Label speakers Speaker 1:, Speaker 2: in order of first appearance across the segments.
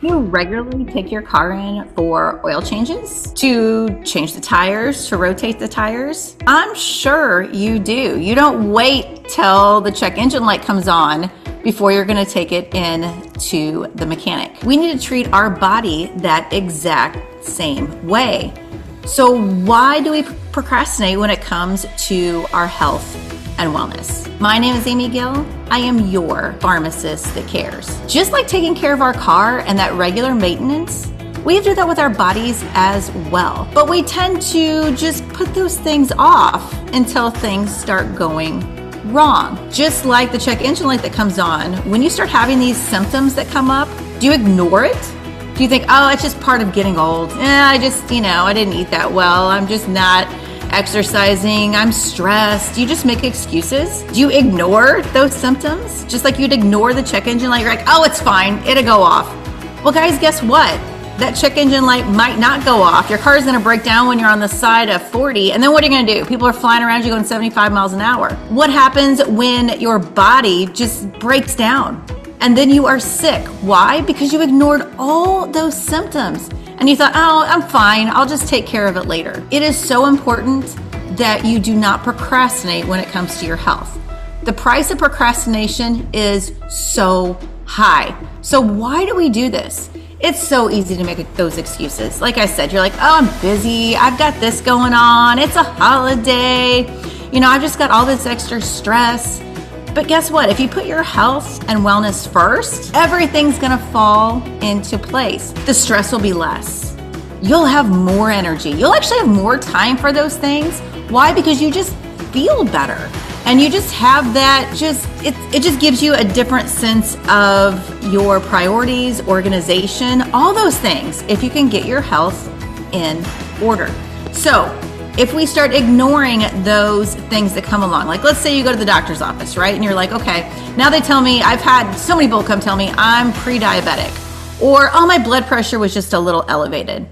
Speaker 1: You regularly take your car in for oil changes, to change the tires, to rotate the tires? I'm sure you do. You don't wait till the check engine light comes on before you're going to take it in to the mechanic. We need to treat our body that exact same way. So why do we procrastinate when it comes to our health and wellness? My name is Amy Gill. I am your pharmacist that cares. Just like taking care of our car and that regular maintenance, we do that with our bodies as well. But we tend to just put those things off until things start going wrong. Just like the check engine light that comes on, when you start having these symptoms that come up, do you ignore it? Do you think, oh, it's just part of getting old? I didn't eat that well. I'm just not exercising. I'm stressed. Do you just make excuses? Do you ignore those symptoms? Just like you'd ignore the check engine light. You're like, oh, it's fine. It'll go off. Well, guys, guess what? That check engine light might not go off. Your car is going to break down when you're on the side of 40. And then what are you going to do? People are flying around you going 75 miles an hour. What happens when your body just breaks down? And then you are sick. Why? Because you ignored all those symptoms. And you thought, oh, I'm fine. I'll just take care of it later. It is so important that you do not procrastinate when it comes to your health. The price of procrastination is so high. So why do we do this? It's so easy to make those excuses. Like I said, you're like, oh, I'm busy. I've got this going on. It's a holiday. I've just got all this extra stress. But guess what? If you put your health and wellness first, everything's going to fall into place. The stress will be less. You'll have more energy. You'll actually have more time for those things. Why? Because you just feel better. And you just have that, it just gives you a different sense of your priorities, organization, all those things, if you can get your health in order. So if we start ignoring those things that come along, like let's say you go to the doctor's office, right? And you're like, okay, now they tell me, I've had so many people come tell me I'm pre-diabetic, or, oh, my blood pressure was just a little elevated.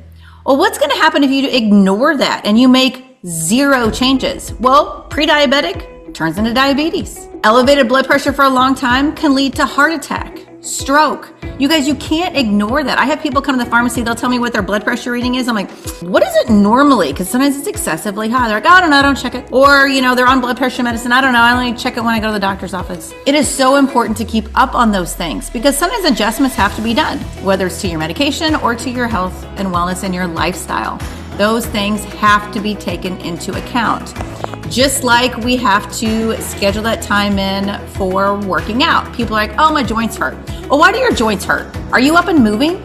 Speaker 1: Well, what's going to happen if you ignore that and you make zero changes? Well, pre-diabetic turns into diabetes. Elevated blood pressure for a long time can lead to heart attack, stroke. You guys, you can't ignore that. I have people come to the pharmacy, they'll tell me what their blood pressure reading is. I'm like, what is it normally? Because sometimes it's excessively high. They're like, oh, I don't know, I don't check it. Or, they're on blood pressure medicine. I don't know, I only check it when I go to the doctor's office. It is so important to keep up on those things because sometimes adjustments have to be done, whether it's to your medication or to your health and wellness and your lifestyle. Those things have to be taken into account. Just like we have to schedule that time in for working out. People are like, oh, my joints hurt. Well, why do your joints hurt? Are you up and moving?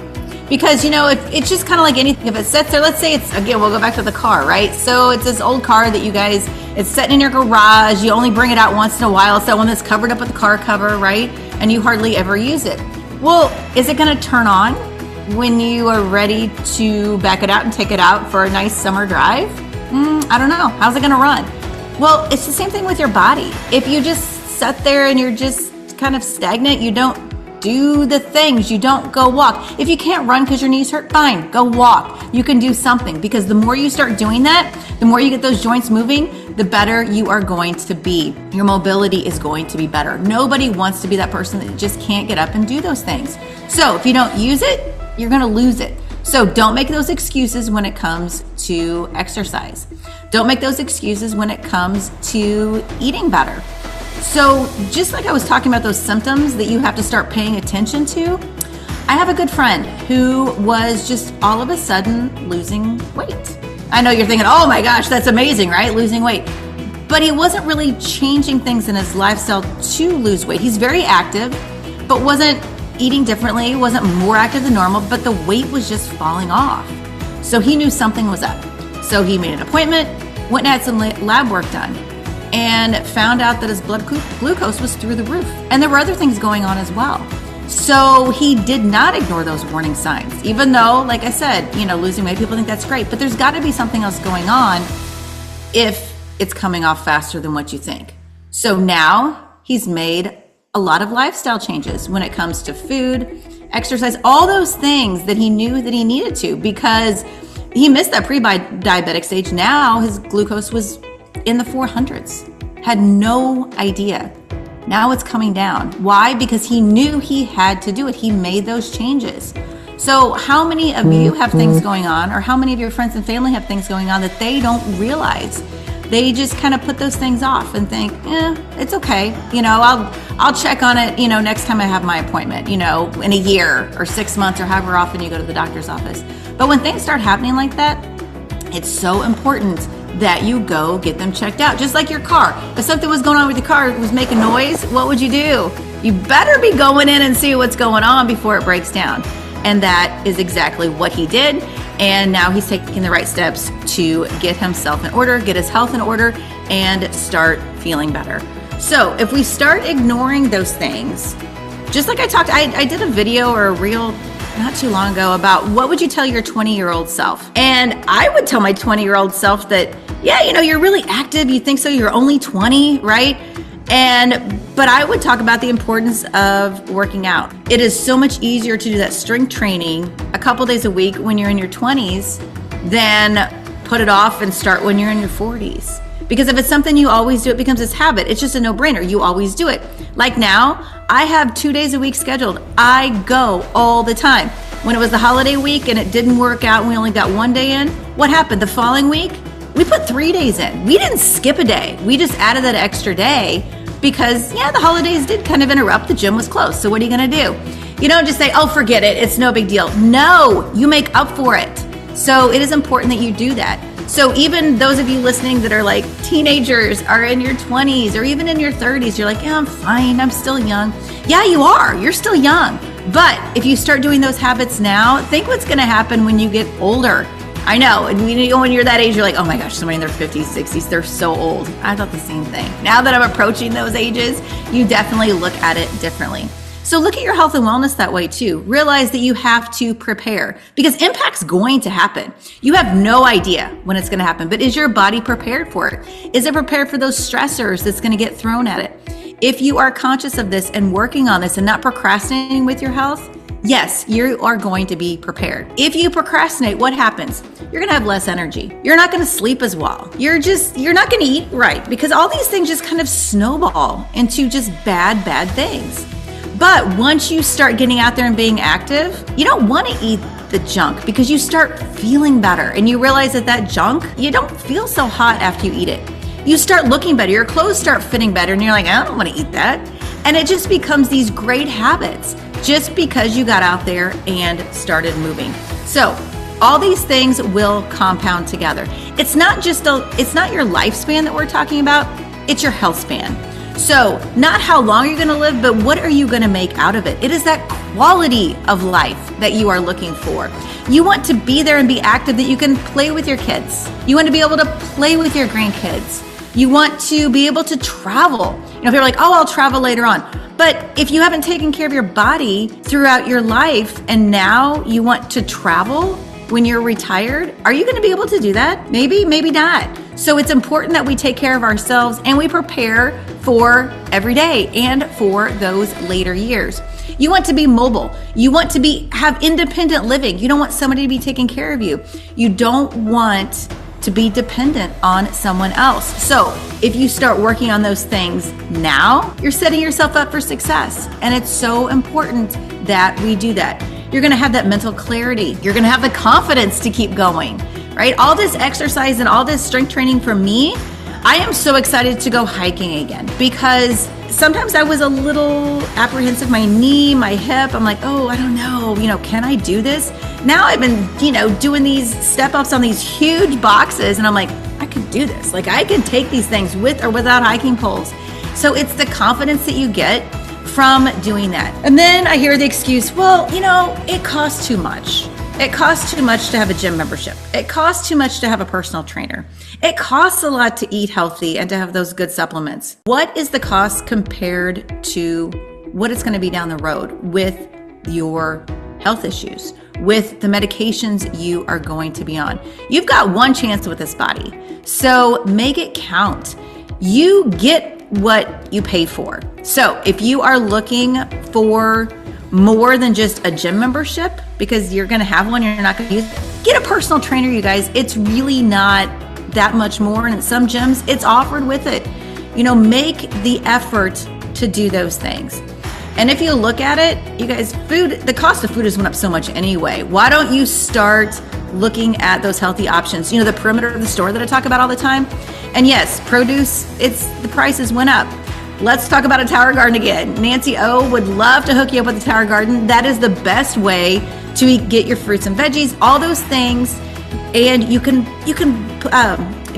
Speaker 1: Because, if it's just kind of like anything, if it sits there, let's say again, we'll go back to the car, right? So it's this old car that you guys, it's sitting in your garage. You only bring it out once in a while. It's that one that's covered up with the car cover, right? And you hardly ever use it. Well, is it going to turn on when you are ready to back it out and take it out for a nice summer drive? I don't know. How's it going to run? Well, it's the same thing with your body. If you just sit there and you're just kind of stagnant, you don't do the things, you don't go walk. If you can't run because your knees hurt, fine, go walk. You can do something because the more you start doing that, the more you get those joints moving, the better you are going to be. Your mobility is going to be better. Nobody wants to be that person that just can't get up and do those things. So if you don't use it, you're going to lose it. So don't make those excuses when it comes to exercise. Don't make those excuses when it comes to eating better. So just like I was talking about those symptoms that you have to start paying attention to, I have a good friend who was just all of a sudden losing weight. I know you're thinking, oh my gosh, that's amazing, right? Losing weight. But he wasn't really changing things in his lifestyle to lose weight. He's very active, but wasn't eating differently, wasn't more active than normal, but the weight was just falling off. So he knew something was up. So he made an appointment, went and had some lab work done, and found out that his blood glucose was through the roof. And there were other things going on as well. So he did not ignore those warning signs, even though, like I said, losing weight, people think that's great, but there's got to be something else going on if it's coming off faster than what you think. So now he's made a lot of lifestyle changes when it comes to food, exercise, all those things that he knew that he needed to, because he missed that pre-diabetic stage. Now his glucose was in the 400s. Had no idea. Now it's coming down. Why? Because he knew he had to do it. He made those changes. So how many of you have things going on, or how many of your friends and family have things going on that they don't realize? They just kind of put those things off and think, it's okay. I'll check on it, next time I have my appointment, in a year or 6 months or however often you go to the doctor's office. But when things start happening like that, it's so important that you go get them checked out. Just like your car. If something was going on with your car, it was making noise, what would you do? You better be going in and see what's going on before it breaks down. And that is exactly what he did. And now he's taking the right steps to get himself in order, get his health in order, and start feeling better. So if we start ignoring those things, just like I did a video or a reel not too long ago about what would you tell your 20-year-old self? And I would tell my 20-year-old self that, you're really active. You think so? You're only 20, right? But I would talk about the importance of working out. It is so much easier to do that strength training a couple days a week when you're in your 20s than put it off and start when you're in your 40s. Because if it's something you always do, it becomes this habit. It's just a no-brainer. You always do it. Like now, I have 2 days a week scheduled. I go all the time. When it was the holiday week and it didn't work out and we only got 1 day in, what happened? The following week, we put 3 days in. We didn't skip a day. We just added that extra day because, the holidays did kind of interrupt. The gym was closed. So what are you going to do? You don't just say, oh, forget it. It's no big deal. No, you make up for it. So it is important that you do that. So even those of you listening that are like teenagers, are in your 20s or even in your 30s, you're like, I'm fine. I'm still young. Yeah, you are. You're still young. But if you start doing those habits now, think what's going to happen when you get older. I know. And when you're that age, you're like, oh my gosh, somebody in their 50s, 60s, they're so old. I thought the same thing. Now that I'm approaching those ages, you definitely look at it differently. So look at your health and wellness that way too. Realize that you have to prepare because impact's going to happen. You have no idea when it's going to happen, but is your body prepared for it? Is it prepared for those stressors that's going to get thrown at it? If you are conscious of this and working on this and not procrastinating with your health, yes, you are going to be prepared. If you procrastinate, what happens? You're going to have less energy. You're not going to sleep as well. You're not going to eat right because all these things just kind of snowball into just bad things. But once you start getting out there and being active, you don't want to eat the junk because you start feeling better and you realize that junk, you don't feel so hot after you eat it. You start looking better, your clothes start fitting better and you're like, I don't want to eat that. And it just becomes these great habits just because you got out there and started moving. So all these things will compound together. It's not your lifespan that we're talking about, it's your health span. So not how long you're going to live, but what are you going to make out of it? It is that quality of life that you are looking for. You want to be there and be active, that you can play with your kids. You want to be able to play with your grandkids. You want to be able to travel. If you're like, oh, I'll travel later on. But if you haven't taken care of your body throughout your life and now you want to travel when you're retired, are you going to be able to do that? Maybe, maybe not. So it's important that we take care of ourselves and we prepare for every day and for those later years. You want to be mobile. You want to have independent living. You don't want somebody to be taking care of you. You don't want to be dependent on someone else. So if you start working on those things now, you're setting yourself up for success. And it's so important that we do that. You're going to have that mental clarity. You're going to have the confidence to keep going, right? All this exercise and all this strength training for me, I am so excited to go hiking again because sometimes I was a little apprehensive, my knee, my hip. I'm like, oh, I don't know, can I do this? Now I've been, doing these step ups on these huge boxes and I'm like, I could do this. Like I can take these things with or without hiking poles. So it's the confidence that you get from doing that. And then I hear the excuse, well, it costs too much. It costs too much to have a gym membership. It costs too much to have a personal trainer. It costs a lot to eat healthy and to have those good supplements. What is the cost compared to what it's going to be down the road with your health issues, with the medications you are going to be on? You've got one chance with this body, so make it count. You get what you pay for. So if you are looking for more than just a gym membership, because you're going to have one, you're not going to use it, get a personal trainer, you guys. It's really not that much more. And at some gyms, it's offered with it. Make the effort to do those things. And if you look at it, you guys, the cost of food has went up so much anyway. Why don't you start looking at those healthy options? You know, the perimeter of the store that I talk about all the time. And yes, produce, the prices went up. Let's talk about a tower garden again. Nancy O would love to hook you up with a tower garden. That is the best way to get your fruits and veggies, all those things. And you can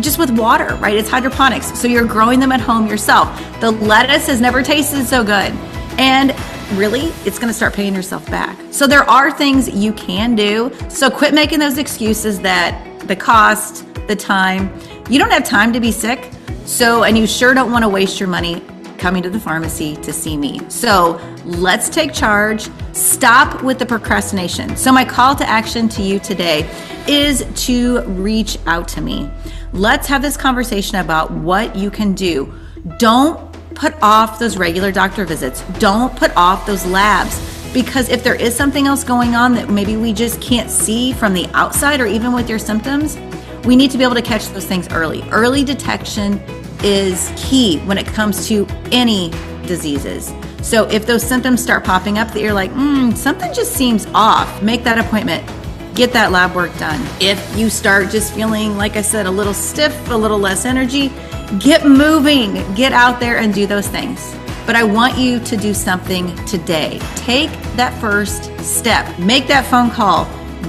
Speaker 1: just with water, right? It's hydroponics. So you're growing them at home yourself. The lettuce has never tasted so good. And really, it's going to start paying yourself back. So there are things you can do. So quit making those excuses that the cost, the time, you don't have time to be sick. So, and you sure don't want to waste your money coming to the pharmacy to see me. So let's take charge. Stop with the procrastination. So my call to action to you today is to reach out to me. Let's have this conversation about what you can do. Don't put off those regular doctor visits. Don't put off those labs, because if there is something else going on that maybe we just can't see from the outside or even with your symptoms, we need to be able to catch those things early. Early detection is key when it comes to any diseases. So if those symptoms start popping up that you're like, something just seems off, make that appointment, get that lab work done. If you start just feeling, like I said, a little stiff, a little less energy, get moving, get out there and do those things. But I want you to do something today. Take that first step, make that phone call,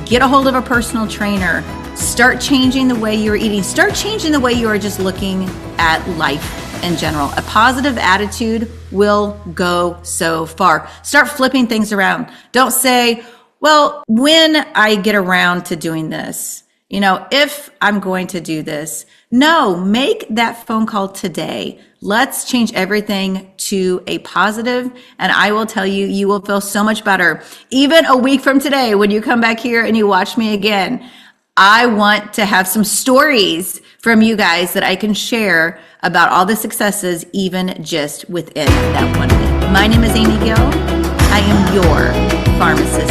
Speaker 1: get a hold of a personal trainer, start changing the way you're eating, start changing the way you are just looking at life in general. A positive attitude will go so far. Start flipping things around. Don't say, well, when I get around to doing this, if I'm going to do this. No, make that phone call today. Let's change everything to a positive, and I will tell you, you will feel so much better. Even a week from today, when you come back here and you watch me again, I want to have some stories from you guys that I can share about all the successes, even just within that 1 week. My name is Amy Gill. I am your pharmacist.